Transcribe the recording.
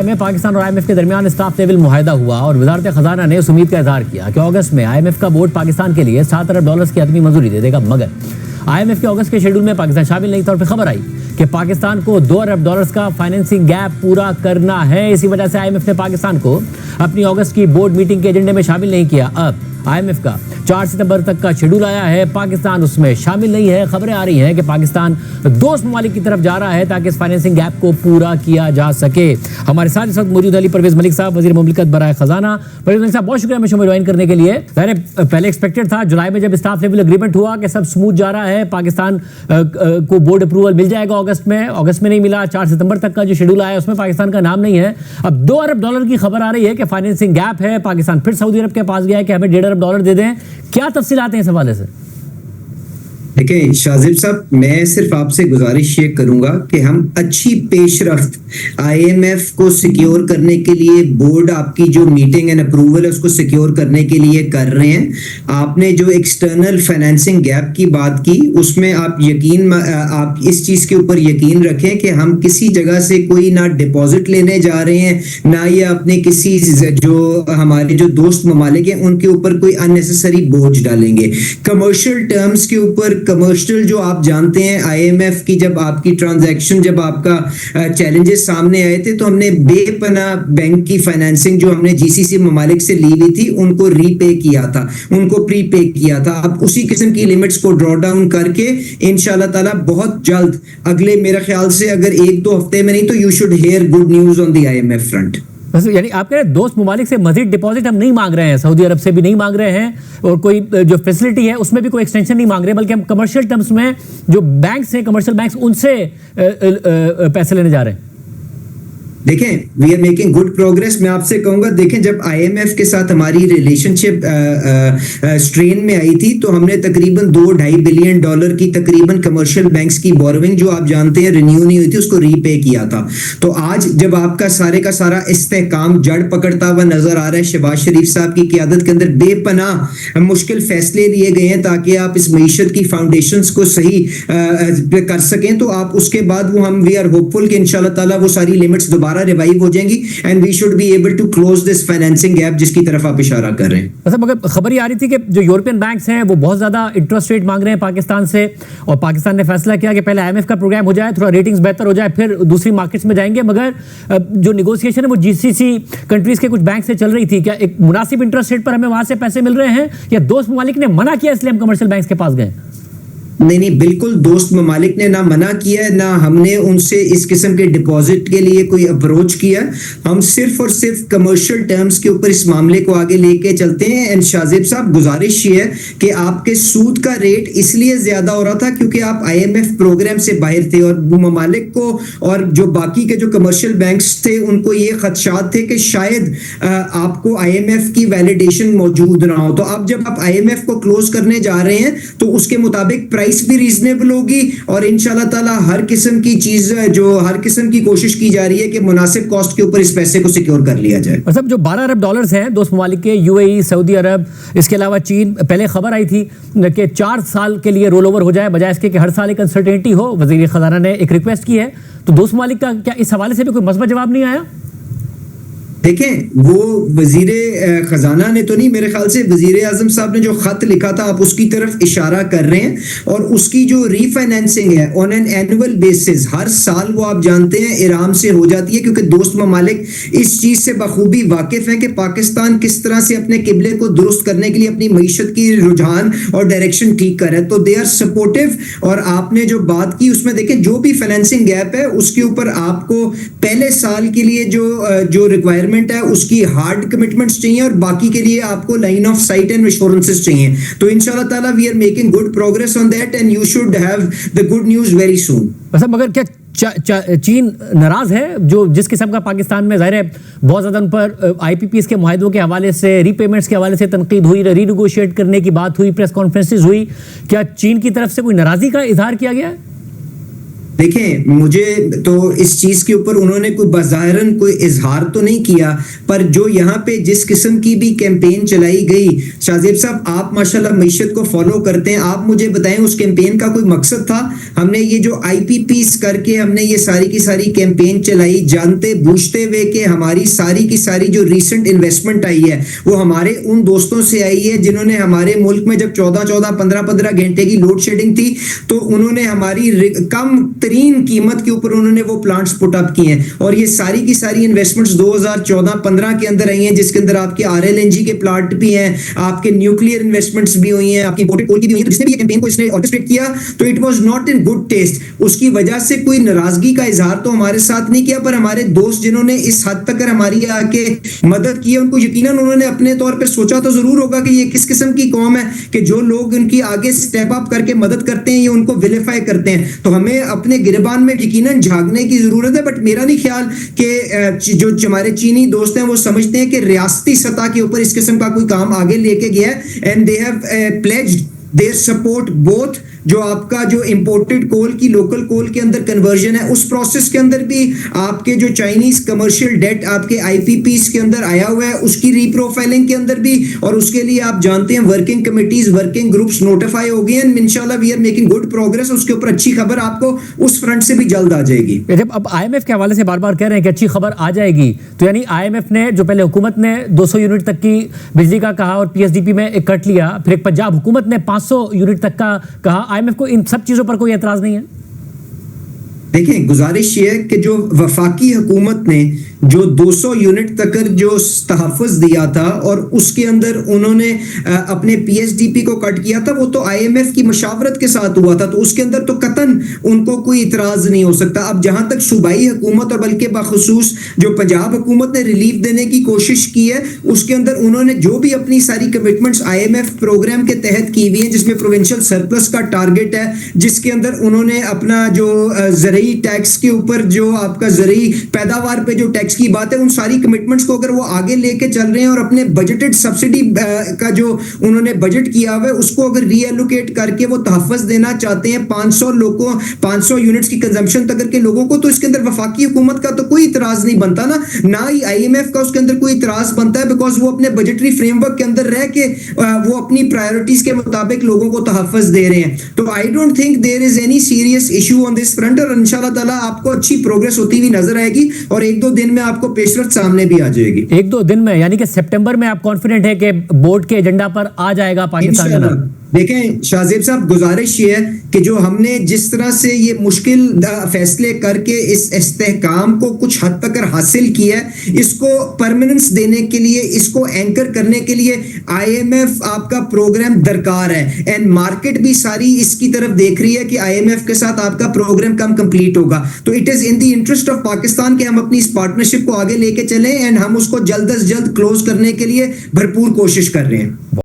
میں پاکستان اور IMF کے درمیان اسٹاف لیول معاہدہ ہوا اور وزارت خزانہ نے اس امید کا اظہار کیا کہ اگست میں IMF کا بورڈ پاکستان کے لیے $7 ارب کی حتمی منظوری دے دے گا، مگر IMF کے اگست کے شیڈول میں پاکستان شامل نہیں تھا اور پھر خبر آئی کہ پاکستان کو $2 ارب کا فائنینسنگ گیپ پورا کرنا ہے. اسی وجہ سے IMF نے پاکستان کو اپنی اگست کی بورڈ میٹنگ کے ایجنڈے میں شامل نہیں کیا. اب IMF کا 4 ستمبر تک کا شیڈول آیا ہے، پاکستان اس میں شامل نہیں ہے. خبریں آ رہی ہیں کہ پاکستان دوست ممالک کی طرف جا رہا ہے تاکہ اس فائنینسنگ گیپ کو پورا کیا جا سکے. ہمارے ساتھ اس وقت موجود علی پرویز ملک صاحب، وزیر مملکت برائے خزانہ. پرویز ملک صاحب، بہت شکریہ ہمیں شو جوائن کرنے کے لیے. پہلے ایکسپیکٹڈ تھا جولائی میں جب اسٹاف لیول اگریمنٹ ہوا کہ سب سموتھ جا رہا ہے، پاکستان کو بورڈ اپروول مل جائے گا اگست میں نہیں ملا. 4 ستمبر تک کا جو شیڈول آیا اس میں پاکستان کا نام نہیں ہے. اب $2 ارب کی خبر آ رہی ہے کہ فائنینسنگ گیپ ہے، پاکستان پھر سعودی عرب کے پاس گیا ہے کہ ہمیں $1.5 ارب دے دیں. کیا تفصیلات ہیں اس حوالے سے؟ دیکھیں شاذب صاحب، میں صرف آپ سے گزارش یہ کروں گا کہ ہم اچھی پیش رفت IMF کو سیکیور کرنے کے لیے، بورڈ آپ کی جو میٹنگ اینڈ اپروول ہے اس کو سیکیور کرنے کے لیے کر رہے ہیں. آپ نے جو ایکسٹرنل فائنینسنگ گیپ کی بات کی اس میں آپ اس چیز کے اوپر یقین رکھیں کہ ہم کسی جگہ سے کوئی نہ ڈپازٹ لینے جا رہے ہیں، نہ یہ اپنے کسی جو ہمارے جو دوست ممالک ہیں ان کے اوپر کوئی اننیسیسری بوجھ ڈالیں گے. کمرشل ٹرمز کے اوپر کمرشل جو آپ جانتے ہیں IMF کی جب آپ کی ٹرانزیکشن جب آپ کا چیلنجز سامنے آئے تھے تو ہم نے بے پناہ بینک کی فائنینسنگ جو ہم نے GCC ممالک سے لی ہوئی تھی ان کو ری پے کیا تھا، ان کو پری پے کیا تھا. اب اسی قسم کی لیمٹس کو ڈرا ڈاؤن کر کے انشاءاللہ تعالی بہت جلد، اگلے میرا خیال سے اگر 1-2 ہفتے میں نہیں تو you should hear good news on the IMF front. یعنی آپ کہہ رہے ہیں دوست ممالک سے مزید ڈپازٹ ہم نہیں مانگ رہے ہیں، سعودی عرب سے بھی نہیں مانگ رہے ہیں، اور کوئی جو فیسلٹی ہے اس میں بھی کوئی ایکسٹینشن نہیں مانگ رہے، بلکہ ہم کمرشل ٹرمز میں جو بینکس ہیں، کمرشل بینکس، ان سے پیسے لینے جا رہے ہیں. دیکھیں we are making good progress. میں آپ سے کہوں گا، دیکھیں جب IMF کے ساتھ ہماری ریلیشن شپ اسٹرین میں آئی تھی تو ہم نے تقریباً $2.5 بلین کی تقریباً کمرشل بینکس کی بوروئنگ جو آپ جانتے ہیں رینیو نہیں ہوئی تھی اس کو ری پے کیا تھا. تو آج جب آپ کا سارا استحکام جڑ پکڑتا ہوا نظر آ رہا ہے، شہباز شریف صاحب کی قیادت کے اندر بے پناہ مشکل فیصلے لیے گئے ہیں تاکہ آپ اس معیشت کی فاؤنڈیشنز کو صحیح کر سکیں، تو آپ اس کے بعد وہ ہم وی آر ہوپ فل کہ انشاءاللہ تعالیٰ وہ ساری لیمٹس دوبارہ ریوائیو ہو جائیں گی and we should be able to close this financing gap جس کی طرف آپ اشارہ کر رہے ہیں. مگر خبر یہ آ رہی تھی کہ جو یورپین بینکس ہیں وہ بہت زیادہ انٹرسٹ ریٹ مانگ رہے ہیں پاکستان سے، اور پاکستان نے فیصلہ کیا کہ پہلے IMF کا پروگرام ہو جائے، تھوڑا ریٹنگز بہتر ہو جائے، پھر دوسری مارکیٹس میں جائیں گے. مگر جو نیگوسیشن ہے وہ GCC کنٹریز کے کچھ بینک سے چل رہی تھی. کیا ایک مناسب انٹرسٹ ریٹ پر ہمیں وہاں سے پیسے مل رہے ہیں، یا دوست ممالک نے منع کیا اس لیے ہم کمرشل بینکس کے پاس گئے؟ نہیں، بالکل دوست ممالک نے نہ منع کیا ہے، نہ ہم نے ان سے اس قسم کے ڈپازٹ کے لیے کوئی اپروچ کیا. ہم صرف اور صرف کمرشل ٹرمز کے اوپر اس معاملے کو آگے لے کے چلتے ہیں. اینڈ شاذب صاحب گزارش یہ ہے کہ آپ کے سود کا ریٹ اس لیے زیادہ ہو رہا تھا کیونکہ آپ IMF پروگرام سے باہر تھے، اور ممالک کو اور جو باقی کے جو کمرشل بینکس تھے ان کو یہ خدشات تھے کہ شاید آپ کو IMF کی ویلیڈیشن موجود نہ ہو. تو اب جب آپ IMF کو کلوز کرنے جا رہے ہیں تو اس کے مطابق پرائس بھی ریزنیبل ہوگی، اور انشاءاللہ تعالی ہر قسم کی چیز جو ہر قسم کی کوشش کی جا رہی ہے کہ مناسب کاسٹ کے اوپر اس پیسے کو سیکیور کر لیا جائے. مطلب جو $12 ارب ہیں دوست ممالک کے، UAE، سعودی عرب، اس کے علاوہ چین، پہلے خبر آئی تھی کہ 4 سال کے لیے رول اوور ہو جائے بجائے اس کے کہ ہر سال ایک انسرٹینٹی ہو. وزیر خزانہ نے ایک ریکویسٹ کی ہے، تو دوست ممالک کا کیا اس حوالے سے بھی کوئی مثبت جواب نہیں آیا؟ دیکھیں وہ وزیر خزانہ نے تو نہیں، میرے خیال سے وزیر اعظم صاحب نے جو خط لکھا تھا آپ اس کی طرف اشارہ کر رہے ہیں، اور اس کی جو ری فائنینسنگ ہے آن این اینول بیسس ہر سال وہ آپ جانتے ہیں ایرام سے ہو جاتی ہے، کیونکہ دوست ممالک اس چیز سے بخوبی واقف ہیں کہ پاکستان کس طرح سے اپنے قبلے کو درست کرنے کے لیے اپنی معیشت کی رجحان اور ڈائریکشن ٹھیک کر ہے. تو دے آر سپورٹیو. اور آپ نے جو بات کی اس میں دیکھیں جو بھی فائنینسنگ گیپ ہے اس کے اوپر آپ کو پہلے سال کے لیے جو ریکوائرمنٹ ہے اس کی ہارڈ کمٹمنٹس چاہیے، اور باقی کے لیے آپ کو line of sight and assurances چاہیے. تو انشاءاللہ تعالی we are making good progress on that and you should have the good news very soon. مگر کیا چین ناراض ہے جو جس قسم کا پاکستان میں ظاہر ہے بہت زیادہ ان پر IPPs کے معاہدوں کے حوالے سے، ری پیمنٹس کے حوالے سے تنقید ہوئی، ری نیگوشیٹ کرنے کی بات ہوئی، پریس کانفرنسز ہوئی، کیا چین کی طرف سے کوئی ناراضی کا اظہار کیا گیا ہے؟ دیکھیں مجھے تو اس چیز کے اوپر انہوں نے کوئی بظاہراً کوئی اظہار تو نہیں کیا، پر جو یہاں پہ جس قسم کی بھی کیمپین چلائی گئی، شاہزیب صاحب آپ ماشاءاللہ معیشت کو فالو کرتے ہیں، آپ مجھے بتائیں اس کیمپین کا کوئی مقصد تھا؟ ہم نے یہ جو آئی پی پیز کر کے ہم نے یہ ساری کی ساری کیمپین چلائی جانتے بوجھتے ہوئے کہ ہماری ساری کی ساری جو ریسنٹ انویسٹمنٹ آئی ہے وہ ہمارے ان دوستوں سے آئی ہے جنہوں نے ہمارے ملک میں جب 15 گھنٹے کی لوڈ شیڈنگ تھی تو انہوں نے ہماری کم ترین قیمت کے اوپر انہوں نے وہ پلانٹس پٹ اپ کیے ہیں، اور یہ ساری کی ساری انویسٹمنٹس 2014-15 کے اندر آئی ہیں، جس کے اندر آپ کے آر ایل این جی کے پلانٹ بھی ہیں، آپ کے نیوکلیئر انویسٹمنٹس بھی ہوئی ہیں، آپ کی امپورٹڈ کول کی بھی ہوئی ہیں۔ تو جس نے بھی یہ کیمپین کو اس نے آرکسٹریٹ کیا تو it was not in good taste, اس کی وجہ سے کوئی ناراضگی کا اظہار تو ہمارے ساتھ نہیں کیا، پر ہمارے دوست جنہوں نے اس حد تک ہماری آ کے مدد کی ہے ان کو یقیناً انہوں نے اپنے طور پہ سوچا تو ضرور ہوگا کہ یہ کس قسم کی قوم ہے کہ جو لوگ ان کی آگے سٹیپ اپ کر کے مدد کرتے ہیں یہ ان کو ویلیفائی کرتے ہیں۔ تو ہمیں اپنے گربان میں یقیناً جھانکنے کی ضرورت ہے، بٹ میرا نہیں خیال کہ جو ہمارے چینی دوست ہیں وہ سمجھتے ہیں کہ ریاستی سطح کے اوپر اس قسم کا کوئی کام آگے لے کے گیا ہے، and they have pledged their support both جو آپ کا جو امپورٹڈ کول کی لوکل کول کے اندر کنورژن ہے اس پروسیس کے اندر بھی آپ کے جو چائنیز کمرشل ڈیٹ آپ کے آئی پی پیز کے اندر آیا ہوا ہے اس کی ری پروفائلنگ کے اندر بھی، اور اس کے لیے آپ جانتے ہیں working committees working groups notify ہو گئی ہیں، انشاءاللہ we are making good progress, اس کے اوپر اچھی خبر آپ کو اس فرنٹ سے بھی جلد آ جائے گی۔ جب اب آئی ایم ایف کے حوالے سے بار بار کہہ رہے ہیں کہ اچھی خبر آ جائے گی، تو یعنی آئی ایم ایف نے جو پہلے حکومت نے 200 یونٹ تک کی بجلی کا کہا اور پی ایس ڈی پی میں ایک کٹ لیا، پھر ایک پنجاب حکومت نے 500 یونٹ تک کا کہا، آئی ایم ایف کو ان سب چیزوں پر کوئی اعتراض نہیں ہے؟ دیکھیں گزارش یہ ہے کہ جو وفاقی حکومت نے جو 200 یونٹ تک جو تحفظ دیا تھا اور اس کے اندر انہوں نے اپنے پی ایس ڈی پی کو کٹ کیا تھا وہ تو آئی ایم ایف کی مشاورت کے ساتھ ہوا تھا، تو اس کے اندر تو قطعاً ان کو کوئی اعتراض نہیں ہو سکتا۔ اب جہاں تک صوبائی حکومت اور بلکہ بخصوص جو پنجاب حکومت نے ریلیف دینے کی کوشش کی ہے اس کے اندر انہوں نے جو بھی اپنی ساری commitments I M F programme کے تحت کی ہوئی ہیں جس میں پروونشل سرپلس کا ٹارگٹ ہے، جس کے اندر انہوں نے اپنا جو زرعی ٹیکس کے اوپر جو آپ کا زرعی پیداوار پہ جو ٹیکس کی بات ہے ان ساری کمٹمنٹس کو اگر وہ آگے لے کے چل رہے ہیں اور اپنے بجٹڈ سبسڈی کا جو انہوں نے بجٹ کیا ہوا ہے اس کو اگر ری ایلوکیٹ کر کے وہ تحفظ دینا چاہتے ہیں 500 یونٹس کی کنزمپشن تک کے لوگوں کو، تو اس کے اندر وفاقی حکومت کا تو کوئی اعتراض نہیں بنتا نہ ہی آئی ایم ایف کا اس کے اندر کوئی اعتراض بنتا ہے، بیکاز وہ اپنے بجٹری فریم ورک کے اندر رہ کے وہ اپنی پرائیورٹیز کے مطابق لوگوں کو تحفظ دے رہے ہیں۔ تو I don't think there is any serious issue on this front, اور انشاءاللہ تعالیٰ آپ کو اچھی پروگرس ہوتی ہوئی نظر آئے گی اور 1-2 دن میں آپ کو پیش رفت سامنے بھی آ جائے گی۔ 1-2 دن میں یعنی کہ سپٹمبر میں آپ کانفیڈنٹ ہے کہ بورڈ کے ایجنڈا پر آ جائے گا پاکستان کا نام؟ دیکھیں شاہزیب صاحب گزارش یہ ہے کہ جو ہم نے جس طرح سے یہ مشکل فیصلے کر کے اس استحکام کو کچھ حد تک حاصل کیا ہے، اس کو پرماننس دینے کے لیے اس کو اینکر کرنے کے لیے آئی ایم ایف آپ کا پروگرام درکار ہے، اینڈ مارکیٹ بھی ساری اس کی طرف دیکھ رہی ہے کہ آئی ایم ایف کے ساتھ آپ کا پروگرام کم کمپلیٹ ہوگا، تو it is in the interest of Pakistan کہ ہم اپنی اس پارٹنرشپ کو آگے لے کے چلیں اینڈ ہم اس کو جلد از جلد کلوز کرنے کے لیے بھرپور کوشش کر رہے ہیں۔